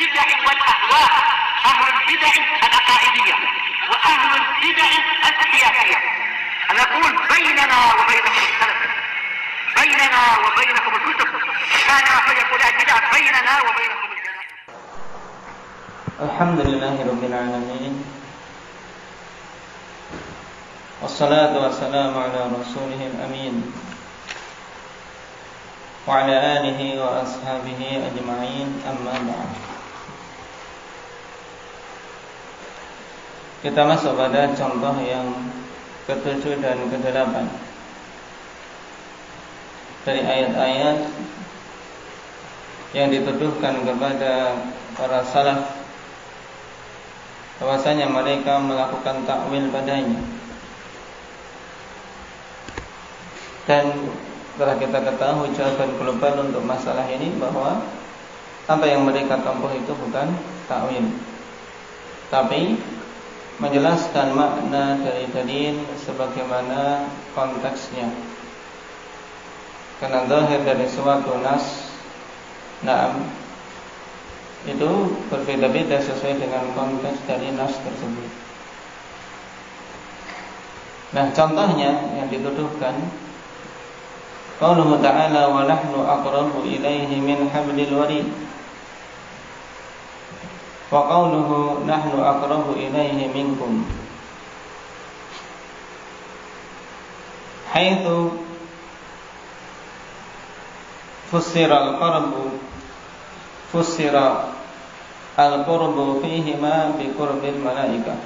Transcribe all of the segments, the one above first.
البدع والأهواء، أهل البدع العقائدية وأهل البدع السياسية. نقول بيننا وبينكم السلف، بيننا وبينكم الكتب، كان فيقول البدع بيننا وبينكم الجنة. الحمد لله رب العالمين، والصلاة والسلام على رسوله الأمين وعلى آله وأصحابه أجمعين، أما بعد. Kita masuk pada contoh yang ke-7 dan ke-8 dari ayat-ayat yang dituduhkan kepada para salaf bahwasanya mereka melakukan takwil padanya. Dan telah kita ketahui jawaban global untuk masalah ini bahwa apa yang mereka tempuh itu bukan takwil, tapi menjelaskan makna dari dalil sebagaimana konteksnya. Karena zahir dari suatu nas, itu berbeda-beda sesuai dengan konteks dari nas tersebut. Nah, contohnya yang dituduhkan qauluhu ta'ala wa nahnu aqrabu ilaihi min hablil warid, wa qauluhu nahnu aqrabu ilaihi minkum, haitsu fussira al-qurbu fihima bi qurbil malaikah.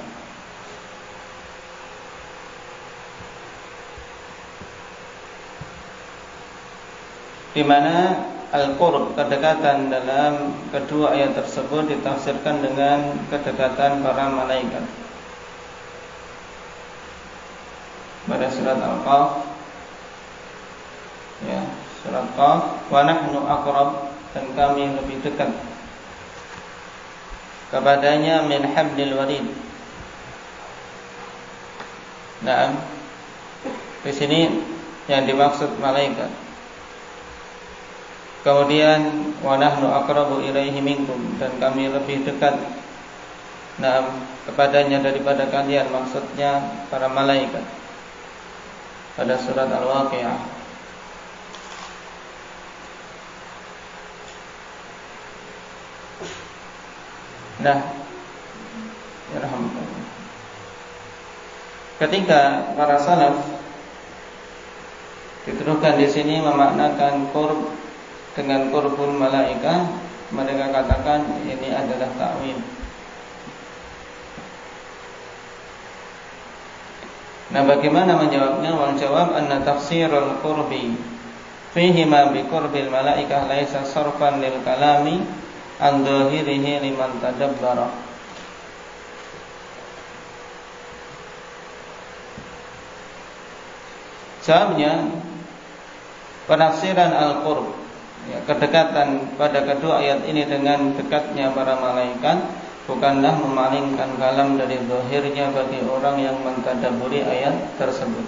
Di mana al-qurb, kedekatan, dalam kedua ayat tersebut ditafsirkan dengan kedekatan para malaikat. Pada surat Al-Qaf, ya, surat Qaf, wa nahnu aqrab, dan kami lebih dekat kepadanya min hablil warid. Nah, di sini yang dimaksud malaikat. Kemudian wa nahnu aqrabu ilaihi minkum, dan kami lebih dekat kepadanya daripada kalian, maksudnya para malaikat, pada surat Al-Waqi'ah. Nah, ketika para salaf dituduhkan di sini memaknakan qurb dengan qurbul malaikah, mereka katakan ini adalah ta'wil. Nah, bagaimana menjawabnya? Wal jawab anna tafsirul qurbi fihi ma bi qurbil malaikah laisa sarfan lil kalami an dhahirihi liman tadabbara. Jawabnya, penafsiran al-qurb, ya, kedekatan pada kedua ayat ini dengan dekatnya para malaikat bukanlah memalingkan kalam dari zahirnya bagi orang yang mentadabburi ayat tersebut.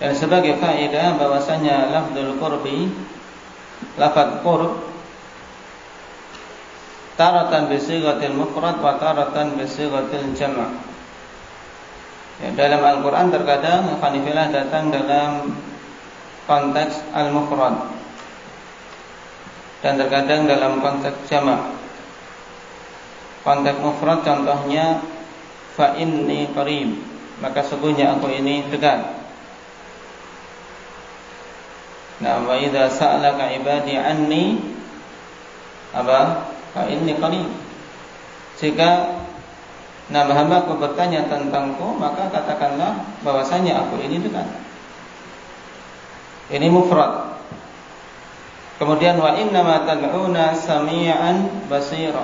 Dan sebagai faedah bahwasanya lafdzul qurbi, lafadz qurb, taratan bisighatil mufrad wa taratan bisighatil jama'. Ya, dalam Al-Qur'an terkadang khanifilah datang dalam konteks al-mufrad dan terkadang dalam konteks jama'. Konteks mufrad contohnya fa inni qarib, maka sungguhnya aku ini dekat. Nah, wa idza sa'alaka ibadi anni fa inni qarib. Jika hamba-Ku bertanya tentangku, maka katakanlah bahwasanya aku ini dekat. Ini mufrad. Kemudian wa inna ma tad'una sami'an basira.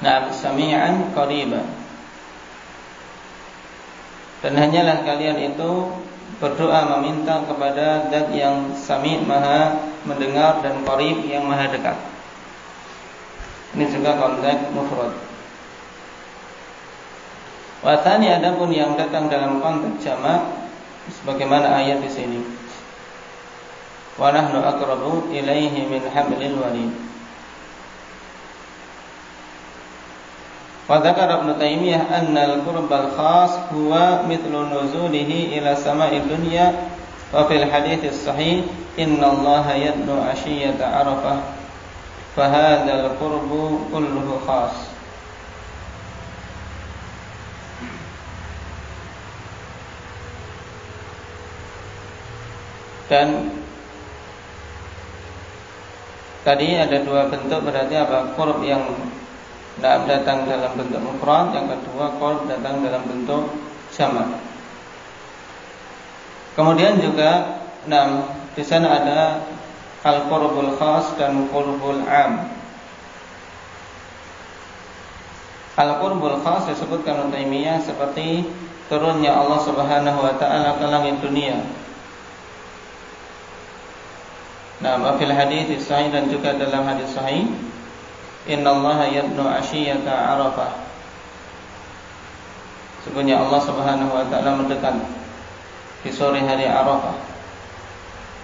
Nah, sami'an qariba. Dan hanyalah kalian itu berdoa meminta kepada Zat yang Sami', Maha mendengar, dan Qarib, yang Maha dekat. Ini juga konteks mufrad. Wa tsani, adapun yang datang dalam konteks jamak sebagaimana ayat di sini. Wa nahnu aqrabu ilaihi min hablil warid. Wa dzakara Ibnu Taimiyah anna al-qurbal khas huwa mithlu nuzulihi ila sama'id dunya wa fil hadits sahih innallaha yadnu 'ashiyata 'arafah fa hadzal qurbu kulluhu khas. Dan tadi ada dua bentuk, berarti apa? Qurb yang datang dalam bentuk mufrad, yang kedua qurb datang dalam bentuk jamak. Kemudian juga di sana ada al-qurbul khas dan qurbul am. Al-qurbul khas disebutkan oleh Taimiyah seperti turunnya Allah Subhanahu wa taala ke langit dunia. Fil hadits sahih, dan juga dalam hadis sahih, innallaha yadnu 'ashiyata 'arafah. Sesungguhnya Allah Subhanahu wa taala mendekat di sore hari Arafah.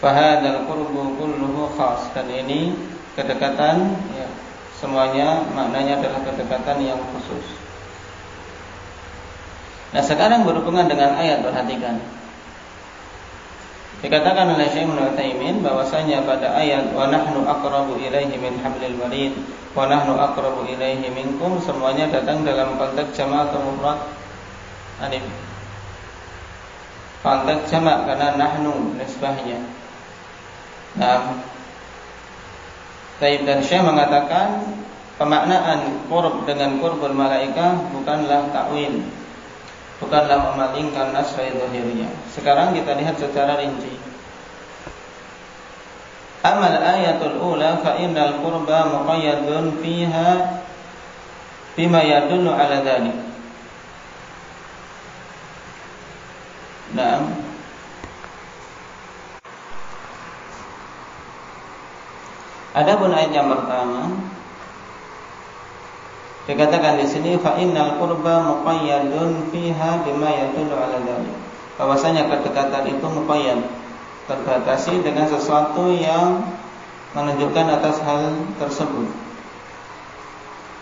Fa hadzal qurbu kulluhu khas, dan ini kedekatan ya, semuanya maknanya adalah kedekatan yang khusus. Nah, sekarang berhubungan dengan ayat, perhatikan. Dikatakan oleh Syekh Ibnu Utsaimin bahwasanya pada ayat wa nahnu aqrabu ilaihi min hablil warid wa nahnu aqrabu ilaihi minkum, semuanya datang dalam konteks jamak atau mufrad? Alif. Konteks jamak karena nahnu nisbahnya. Taib, dan Syekh mengatakan pemaknaan qurb dengan qurbul malaikah bukanlah ta'wil, bukanlah memalingkan nas zahirnya. Sekarang kita lihat secara rinci. Amal ayatul ula fa innal qurba muqayyadun fiha bima yadullu ala dzalik. Adapun ayat yang pertama dikatakan di sini fa innal qurba muqayyadun fiha bima yadullu ala dzalik. Bahwasanya kedekatan itu muqayyad, terbatasi dengan sesuatu yang menunjukkan atas hal tersebut.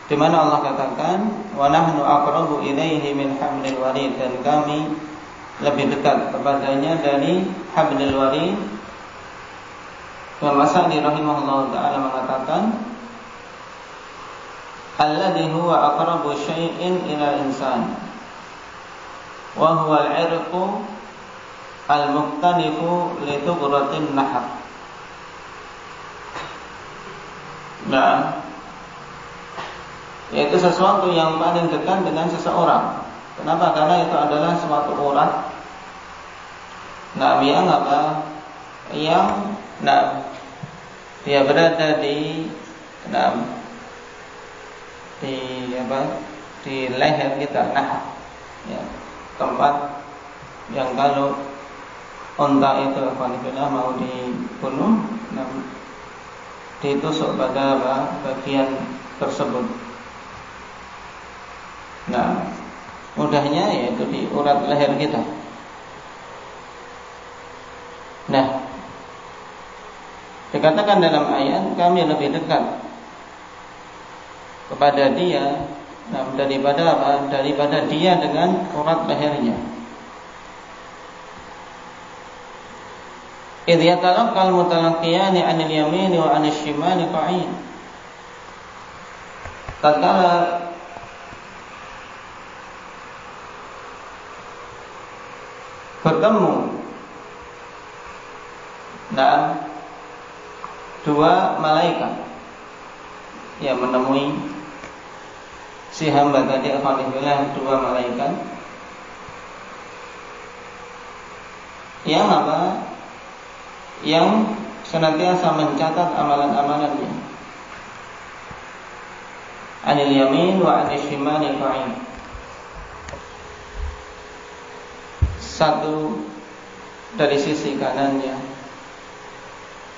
Di mana Allah katakan wa nahnu aqrabu ilaihi min hablil warid, dan kami lebih dekat kepadanya dari hablil warid. Imam As-Sa'di rahimahullah taala mengatakan alladhi huwa aqrabu syai'in ila insan wa huwa al-'irqu al-muqtanifu li tughratin nahar. Yaitu sesuatu yang paling dekat dengan seseorang. Kenapa? Karena itu adalah suatu urat yang dia berada di leher kita, ya, tempat yang kalau unta itu mau dibunuh, ditusuk pada bagian tersebut. Mudahnya yaitu di urat leher kita. Dikatakan dalam ayat kami lebih dekat kepada dia daripada dia dengan urat lehernya. Idh yatalaqqal mutalaqiyani 'anil yamini wa 'anil shimali qa'id. Tatkala bertemu dua malaikat yang menemui si hamba tadi, alhamdulillah, dua malaikat yang senantiasa mencatat amalan-amalannya. Anil yamin wa anil shimali qa'id. Satu dari sisi kanannya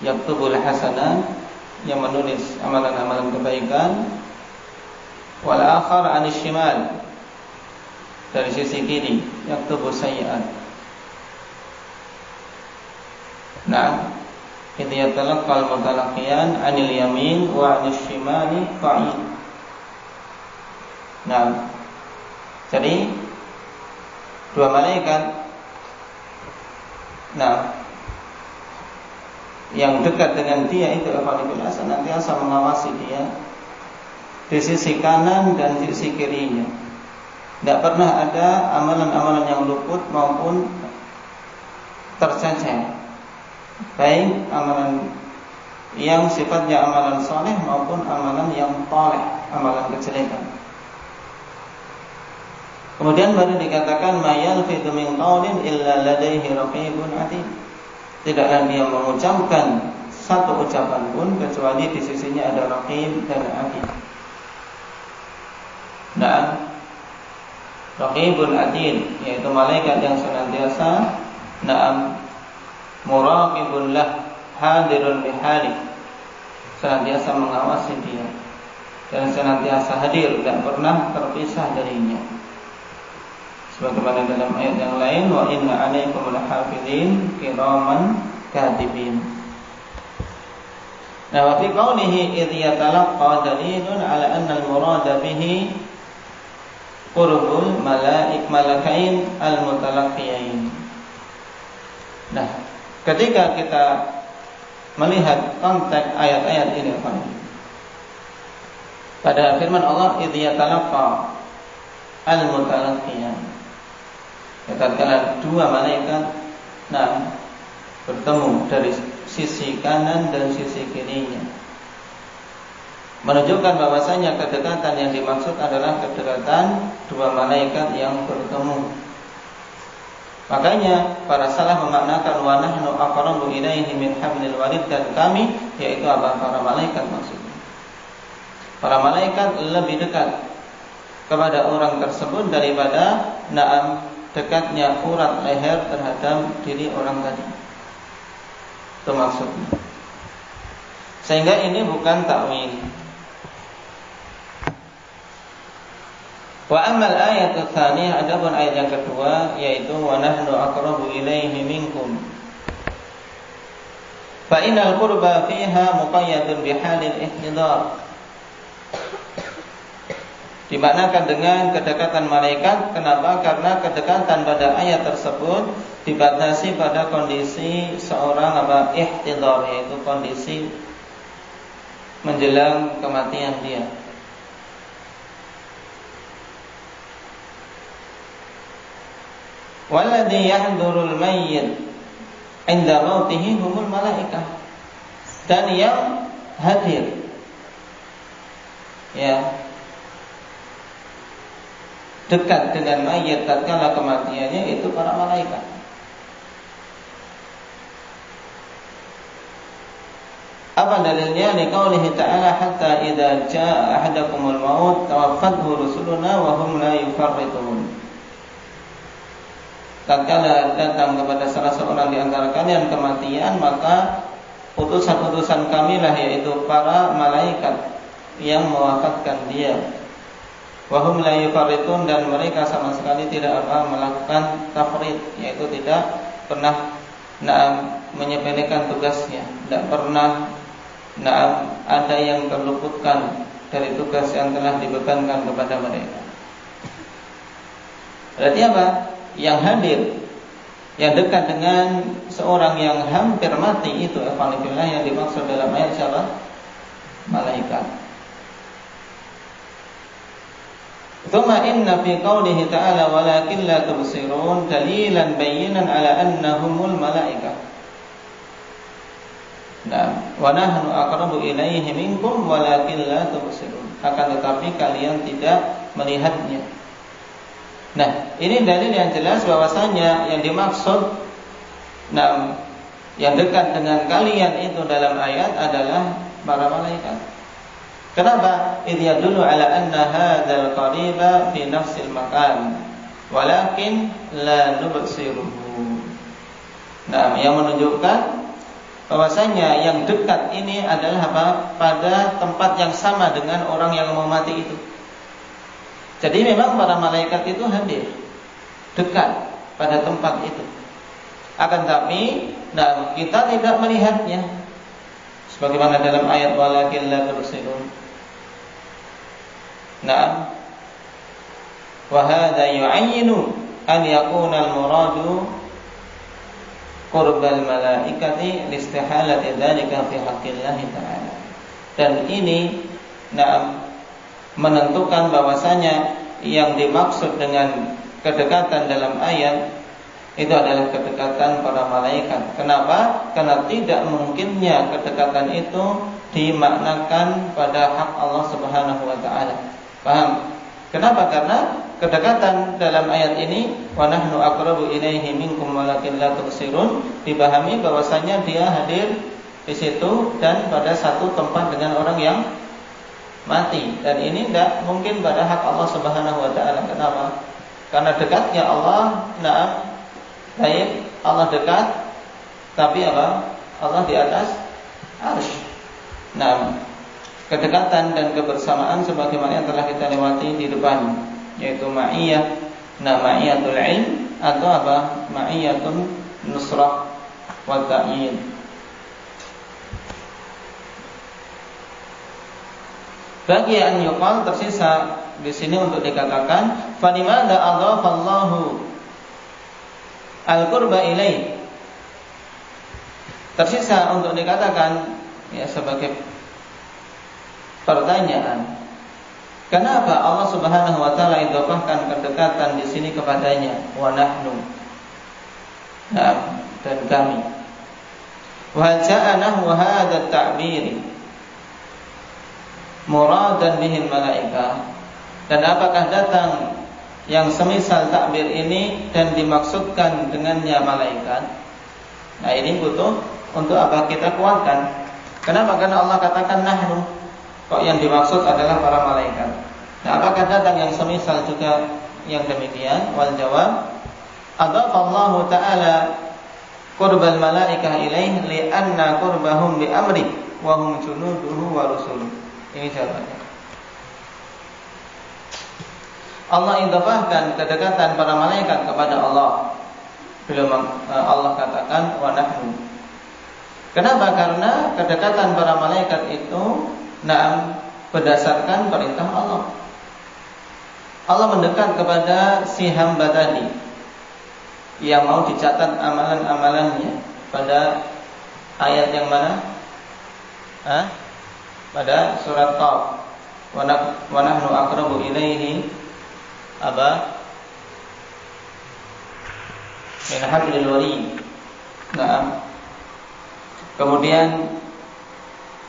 yaktubul hasanat, yang menulis amalan-amalan kebaikan. Wal akhar anis shimal, dari sisi kiri, yaktubu sayyi'at. Nah, idh yatalaqqal mutalaqqiyan 'anil yamin wa 'anil shimali qa'id. Nah, jadi dua malaikat, nah, yang dekat dengan dia itu Al-Fatihah senantiasa mengawasi dia di sisi kanan dan sisi kirinya. Tidak pernah ada amalan-amalan yang luput maupun tercecer, baik amalan yang sifatnya amalan soleh maupun amalan yang toleh, amalan kejelekan. Kemudian baru dikatakan mayal fitu min qaulin illa ladaihi raqibun atid. Tidaklah dia mengucapkan satu ucapan pun kecuali di sisinya ada raqib dan atid. Nah, raqibun atid yaitu malaikat yang senantiasa muraqibun lah, hadirun bihali, senantiasa mengawasi dia dan senantiasa hadir, tidak pernah terpisah darinya. Sebagaimana dalam ayat yang lain, wa inna 'alaikum lahafizin kiraman katibin. Nah, wa fi qawlihi idh yatalaqqa dalilun 'ala anna al-murada bihi qurbul malakain al-mutalaqqiyain. Nah, ketika kita melihat konteks ayat-ayat ini, pada firman Allah idh yatalaqqa al-mutalaqqiyan, tatkala dua malaikat bertemu dari sisi kanan dan sisi kirinya, menunjukkan bahwasanya kedekatan yang dimaksud adalah kedekatan dua malaikat yang bertemu. Makanya para salaf memaknakan wa nahnu aqrabu ilaihi min hablil warid, dan kami yaitu apa? Para malaikat maksudnya. Para malaikat lebih dekat kepada orang tersebut daripada dekatnya urat leher terhadap diri orang tadi. Itu maksudnya. Sehingga ini bukan takwil. Wa ammal ayatu tsaniyah, adapun ayat yang kedua yaitu wa nahnu aqrabu ilaihi minkum. Fa innal qurba fiha muqayyadun bihalil ihtidar. Dimaknakan dengan kedekatan malaikat. Kenapa? Karena kedekatan pada ayat tersebut dibatasi pada kondisi seorang ihtidar, yaitu kondisi menjelang kematian dia. Walladhi yahdurul mayyit 'inda mautihi humul malaikah. Dan yang hadir, dekat dengan mayat tatkala kematiannya itu para malaikat. Apa dalilnya? Liqaulihi ta'ala hatta idza jaa ahadakumul maut tawaffathu rusuluna wa hum la yufarritun. Tatkala datang kepada salah seorang di antara kalian kematian, maka utusan-utusan kamilah yaitu para malaikat yang mewafatkan dia. Wahum la yufarritun, dan mereka sama sekali tidak melakukan tafrid, yaitu tidak pernah menyepelekan tugasnya, tidak pernah ada yang terluputkan dari tugas yang telah dibebankan kepada mereka. Berarti apa? Yang hadir, yang dekat dengan seorang yang hampir mati itu alhamdulillah yang dimaksud dalam ayat siapa? Malaikat. Thumma inna fi qawlihi ta'ala walakin la tubsirun dalilan bayyinan ala annahumul malaikah. Nah, wa nahnu aqrabu ilaihi minkum walakin la tubsirun. Akan tetapi kalian tidak melihatnya. Nah, ini dalil yang jelas bahwasanya yang dimaksud yang dekat dengan kalian itu dalam ayat adalah para malaikat. Kenapa? Idh yadullu ala anna hadzal qariba fi nafsil makan walakin la nubsiruhu. Nah, yang menunjukkan bahwasanya yang dekat ini adalah apa? Pada tempat yang sama dengan orang yang mau mati itu. Jadi memang para malaikat itu hadir. dekat pada tempat itu. Akan tapi kita tidak melihatnya, sebagaimana dalam ayat walakin la tubsirun. Wa hadza yu'ayyinu an yakuna al-muradu qurbal malaikati listihalati dzalika fi haqqillah ta'ala. Dan ini menentukan bahwasanya yang dimaksud dengan kedekatan dalam ayat itu adalah kedekatan para malaikat. Kenapa? Karena tidak mungkinnya kedekatan itu dimaknakan pada hak Allah Subhanahu wa taala. Paham? Kenapa? Karena kedekatan dalam ayat ini wa nahnu aqrabu ilaihi minkum walakin la tubsirun dipahami bahwasanya dia hadir di situ dan pada satu tempat dengan orang yang mati, dan ini tidak mungkin pada hak Allah Subhanahu wa taala. Kenapa? Karena dekatnya Allah, baik, Allah dekat, tapi apa? Allah di atas arsy. Kedekatan dan kebersamaan sebagaimana yang telah kita lewati di depan, yaitu ma'iyah, ma'iyatul ilm atau apa? Ma'iyatun nusrah wa ta'yin. Bagi yang yuqal tersisa di sini untuk dikatakan fanimada adhafallahu al-qurba ilaih. Tersisa untuk dikatakan ya sebagai pertanyaan, kenapa Allah Subhanahu wa taala idhofahkan kedekatan di sini kepadanya wa nahnu dan kami. Wa ja'anahu hadha at-ta'bir muradan bihil malaikah, dan apakah datang yang semisal takbir ini dan dimaksudkan dengannya malaikat? Nah, ini butuh untuk apa kita kuatkan. Kenapa? Karena Allah katakan nahnu, kok yang dimaksud adalah para malaikat. Nah, apakah datang yang semisal juga yang demikian? Wal jawab, adafallahu ta'ala qurbal malaikah ilaih li'anna qurbahum bi amri wa hum junuduhu wa rusuluh. Ini jawabannya. Allah idhafahkan kedekatan para malaikat kepada Allah. Bila Allah katakan wa nahnu. Kenapa? Karena kedekatan para malaikat itu berdasarkan perintah Allah. Allah mendekat kepada si hamba tadi yang mau dicatat amalan-amalannya. Pada ayat yang mana? Pada surat Qaf, wa nahnu aqrabu ilaihi min hablil warid. Kemudian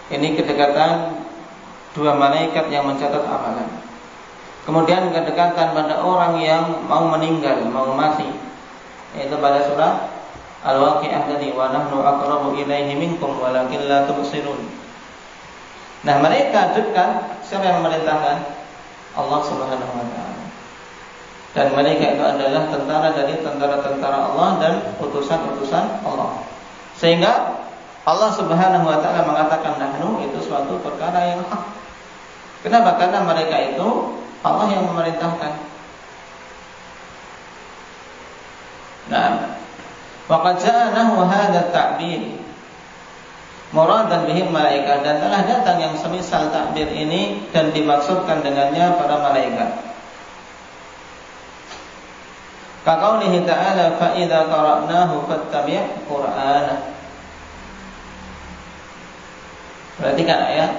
ini kedekatan dua malaikat yang mencatat amalan. Kemudian kedekatan pada orang yang mau meninggal, mau mati, yaitu pada surat Al-Waqi'ah tadi, wa nahnu aqrabu ilaihi minkum walakin la tubsirun. Nah, mereka dekat, siapa yang memerintahkan? Allah Subhanahu wa taala. Dan mereka itu adalah tentara dari tentara-tentara Allah dan utusan-utusan Allah. Sehingga Allah Subhanahu wa taala mengatakan nahnu itu suatu perkara yang hak. Kenapa? Karena mereka itu Allah yang memerintahkan. Nah, waqad ja'anahu hadha at-ta'bir muradan bihim malaikat, dan telah datang yang semisal takbir ini dan dimaksudkan dengannya para malaikat. Kaqaulihi ta'ala fa idza qara'nahu fattabi' qur'ana. Perhatikan ayat.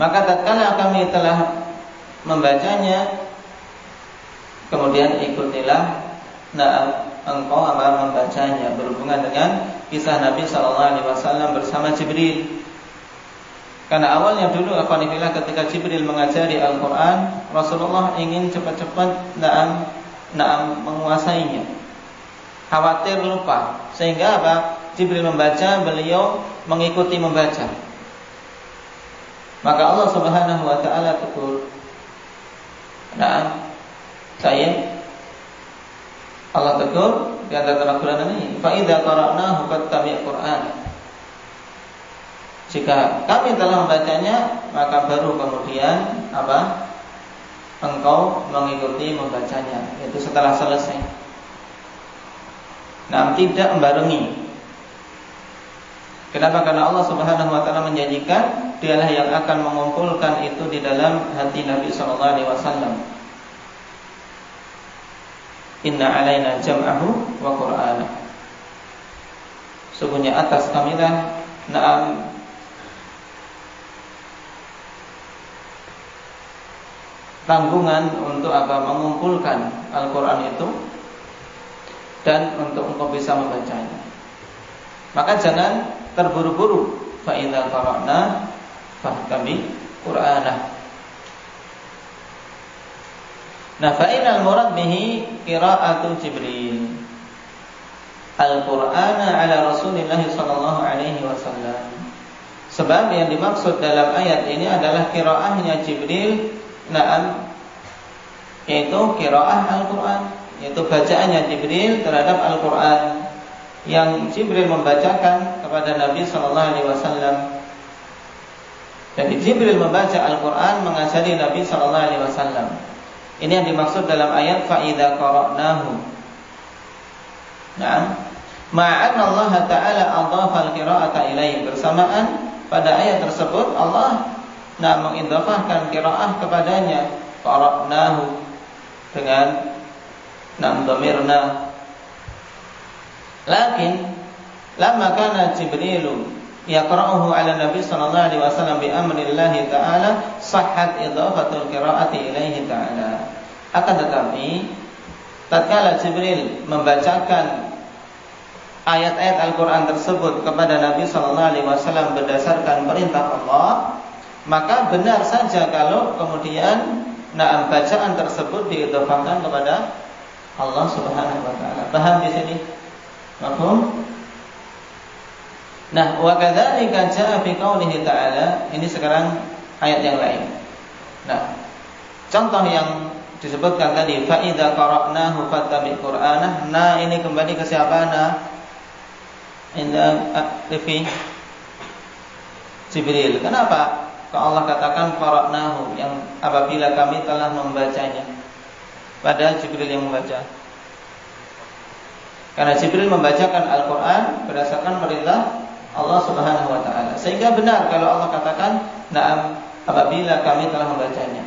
Maka tatkala kami telah membacanya, kemudian ikutilah engkau membacanya, berhubungan dengan kisah Nabi SAW bersama Jibril. Karena awalnya dulu akhwanillah ketika Jibril mengajari Al-Quran, Rasulullah ingin cepat-cepat menguasainya, khawatir lupa. Sehingga apa? Jibril membaca, beliau mengikuti membaca. Maka Allah Subhanahu wa taala tegur. Allah tegur di antara Al-Quran ini, fa idza qara'nahu fattabi' Qur'an. Jika kami telah membacanya, maka baru kemudian apa? Engkau mengikuti membacanya, yaitu setelah selesai. tidak membarengi. Kenapa? Karena Allah Subhanahu wa taala menjanjikan dialah yang akan mengumpulkan itu di dalam hati Nabi sallallahu alaihi wasallam. Inna alaina jam'ahu wa qur'ana. Sungguhnya atas kamilah tanggungan untuk mengumpulkan Al-Qur'an itu dan untuk engkau bisa membacanya. Maka jangan terburu-buru. Fa idza qara'na fattabi qur'anah. Nah, fa inal murad bihi qira'atu Jibril Al-Qur'ana ala Rasulillah sallallahu alaihi wasallam. Sebab yang dimaksud dalam ayat ini adalah qiraahnya Jibril, yaitu qiraah Al-Qur'an, yaitu bacaannya Jibril terhadap Al-Qur'an yang Jibril membacakan kepada Nabi sallallahu alaihi wasallam. Jadi Jibril membaca Al-Qur'an mengajari Nabi sallallahu alaihi wasallam. Ini yang dimaksud dalam ayat fa idza qara'nahu. Ma'anna Allah Ta'ala adhafa al-qira'ata ilaihi. Bersamaan pada ayat tersebut Allah mengidhafahkan qiraah kepadanya. Qara'nahu dengan dhamirna. Lakin lamma kana Jibril yaqra'uhu 'ala Nabi sallallahu alaihi wasallam bi amrillahi ta'ala sahhat idhafatul qira'ati ilaihi ta'ala. Akan tetapi tatkala Jibril membacakan ayat-ayat Al-Qur'an tersebut kepada Nabi sallallahu alaihi wasallam berdasarkan perintah Allah, maka benar saja kalau kemudian bacaan tersebut diidhafahkan kepada Allah Subhanahu wa taala. Paham di sini? Mafhum? Nah, wa kadzalika jaa fi qoulihi ta'ala. Ini sekarang ayat yang lain. Nah, contoh yang disebutkan tadi fa idza qara'nahu fattabi' qur'anah. Nah, ini kembali ke siapa? Fi Jibril. Kenapa? Kalau Allah katakan qara'nahu, yang apabila kami telah membacanya. Padahal Jibril yang membaca. Karena Jibril membacakan Al-Qur'an berdasarkan perintah Allah Subhanahu wa taala. Sehingga benar kalau Allah katakan, "Na'am, apabila kami telah membacanya."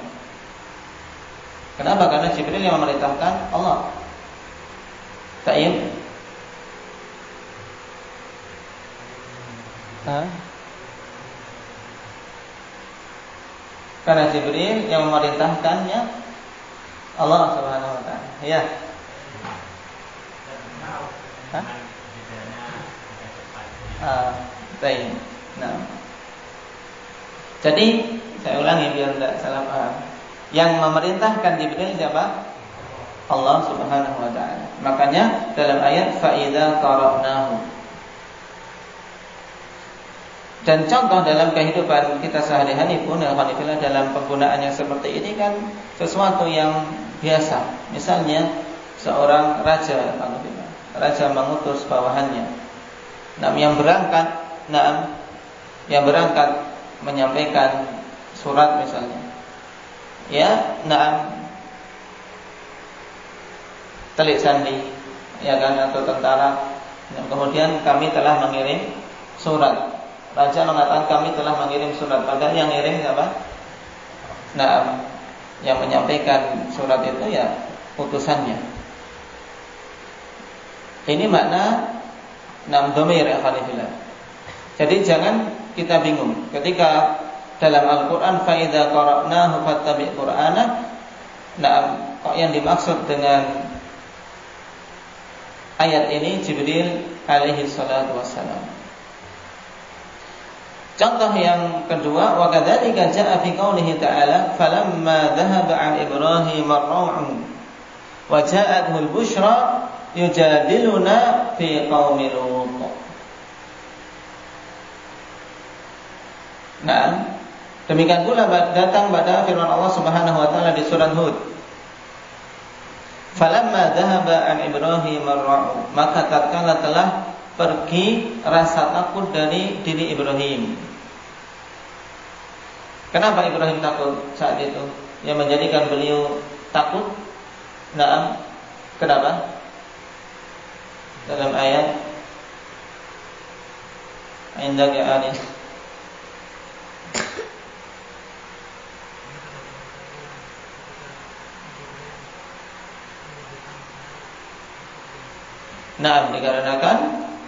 Kenapa? Karena Jibril yang memerintahkan Allah. Ta'im. Karena Jibril yang memerintahkannya Allah Subhanahu wa taala. Ya. Baik. Nah. Jadi saya ulangi biar tidak salah paham. Yang memerintahkan Jibril siapa? Allah Subhanahu wa taala. Makanya dalam ayat fa idza qara'nahu. Dan contoh dalam kehidupan kita sehari-hari pun alhamdulillah dalam penggunaan yang seperti ini kan sesuatu yang biasa. Misalnya seorang raja, alhamdulillah, raja mengutus bawahannya. Yang berangkat menyampaikan surat misalnya. Ya, telik sandi, ya kan, atau tentara. Kemudian kami telah mengirim surat. Raja mengatakan kami telah mengirim surat. Padahal yang ngirim siapa? Yang menyampaikan surat itu ya utusannya. Ini makna dhamir al-khalifillah. Jadi jangan kita bingung ketika dalam Al-Quran fa idza qara'nahu fattabi' qur'ana. Kok yang dimaksud dengan ayat ini Jibril alaihi salatu wassalam. Contoh yang kedua, wa kadzalika jaa'a fi qoulihi ta'ala falamma dhahaba 'an Ibrahim ar-raw'u wa ja'athu al-bushra yujadiluna fi qaumi Lut. Nah, demikian pula datang pada firman Allah Subhanahu wa taala di surat Hud. Falamma dhahaba 'an Ibrahim ar-raw'u, maka tatkala telah pergi rasa takut dari diri Ibrahim. Kenapa Ibrahim takut saat itu? Yang menjadikan beliau takut? Kenapa? dalam ayat indaka ali. Nah, dikarenakan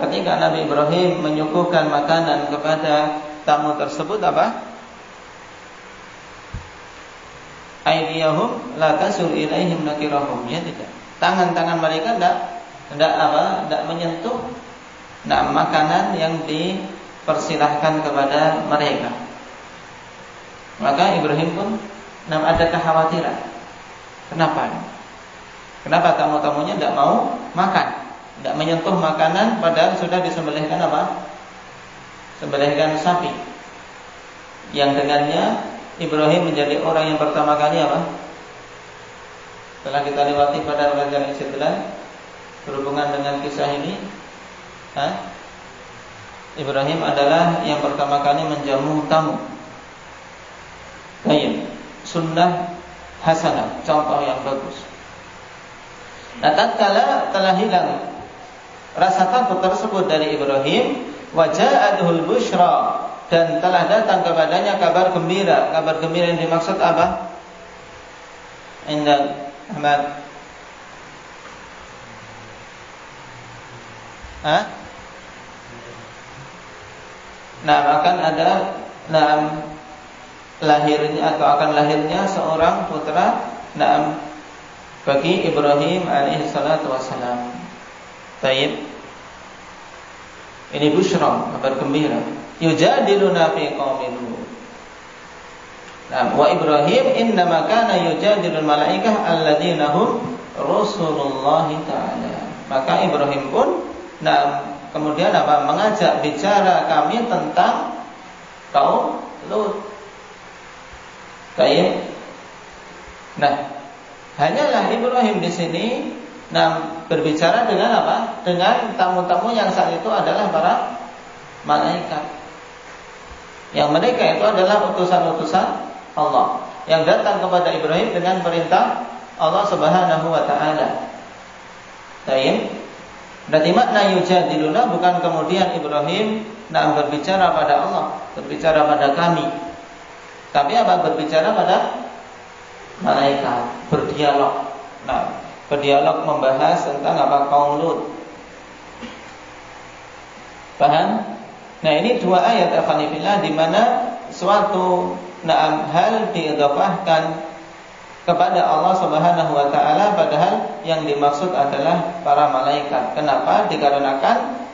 ketika Nabi Ibrahim menyuguhkan makanan kepada tamu tersebut apa? Aydiyahum la tasul ilaihim nakirahum, ya tidak. Tangan-tangan mereka tidak menyentuh makanan yang dipersilahkan kepada mereka. Maka Ibrahim pun ada kekhawatiran. Kenapa? Kenapa tamu-tamunya tidak mau makan? Tidak menyentuh makanan padahal sudah disembelihkan apa? Sembelihkan sapi. Yang dengannya Ibrahim menjadi orang yang pertama kali apa? Setelah kita lewati pada pelajaran istidlal berhubungan dengan kisah ini, Ibrahim adalah yang pertama kali menjamu tamu. Baik, sunnah hasanah, contoh yang bagus. Nah, tatkala telah hilang rasa takut tersebut dari Ibrahim, waja'atuhul busyra, dan telah datang kepadanya kabar gembira. Kabar gembira yang dimaksud apa? Indah Ahmad. Nah, akan ada lahirnya atau akan lahirnya seorang putra bagi Ibrahim alaihi salatu wassalam. Baik. Ini busyra, kabar gembira. Yujadiluna fi qaumin Lut. Nah, wa Ibrahim innama kana yujadilul malaikah alladzina hum rasulullah ta'ala. Maka Ibrahim pun kemudian mengajak bicara kami tentang kaum Lut. Baik. Nah, hanyalah Ibrahim di sini berbicara dengan apa? Dengan tamu-tamu yang saat itu adalah para malaikat. Yang mereka itu adalah utusan-utusan Allah yang datang kepada Ibrahim dengan perintah Allah Subhanahu wa taala. Baik. Berarti makna yujadiluna bukan kemudian Ibrahim berbicara pada Allah, berbicara pada kami. Tapi apa? Berbicara pada malaikat, berdialog. Berdialog membahas tentang apa? Kaum Lut. Paham? Nah, ini dua ayat al-Fanifillah di mana suatu hal diidhafahkan kepada Allah Subhanahu wa taala padahal yang dimaksud adalah para malaikat. Kenapa? Dikarenakan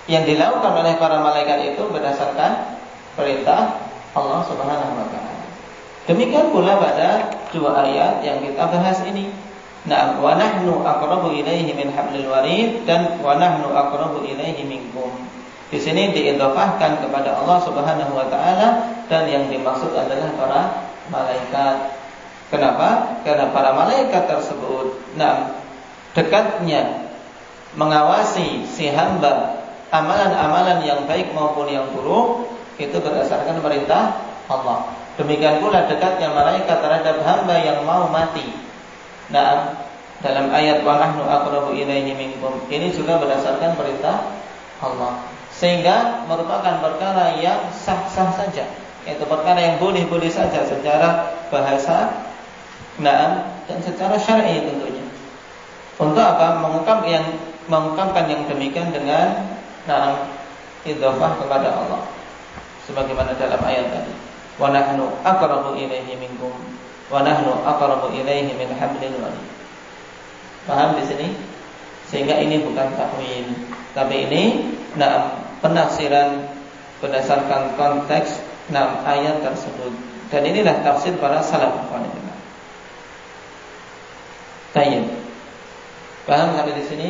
yang dilakukan oleh para malaikat itu berdasarkan perintah Allah Subhanahu wa taala. Demikian pula pada dua ayat yang kita bahas ini. Wa nahnu aqrabu ilaihi min hablil warid dan wa nahnu aqrabu ilaihi minkum. Di sini diidhafahkan kepada Allah Subhanahu wa taala dan yang dimaksud adalah para malaikat. Kenapa? Karena para malaikat tersebut dekatnya mengawasi si hamba amalan-amalan yang baik maupun yang buruk itu berdasarkan perintah Allah. Demikian pula dekatnya malaikat terhadap hamba yang mau mati. Dalam ayat wa nahnu aqrabu ilaihi minkum ini juga berdasarkan perintah Allah. Sehingga merupakan perkara yang sah-sah saja. Itu perkara yang boleh-boleh saja secara bahasa dan secara syar'i tentunya. Untuk apa? Mengungkapkan yang demikian dengan idhofah kepada Allah. Sebagaimana dalam ayat tadi. Wa nahnu aqrabu ilaihi minkum wa nahnu aqrabu ilaihi min hablil warid. Paham di sini? Sehingga ini bukan takwil, tapi ini penafsiran berdasarkan konteks ayat tersebut. Dan inilah tafsir para salaf. Baik. Paham sampai di sini?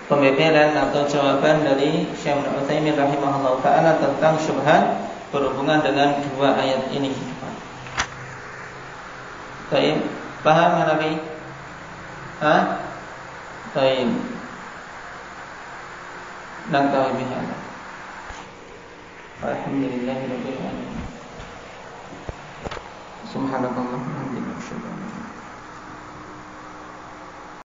Pembeberan atau jawaban dari Syekh Ibnu Utsaimin rahimahullah taala tentang syubhat berhubungan dengan dua ayat ini. Baik, paham Nabi? Baik. Naktawi bihadza. Alhamdulillahirabbil alamin. Subhanallah.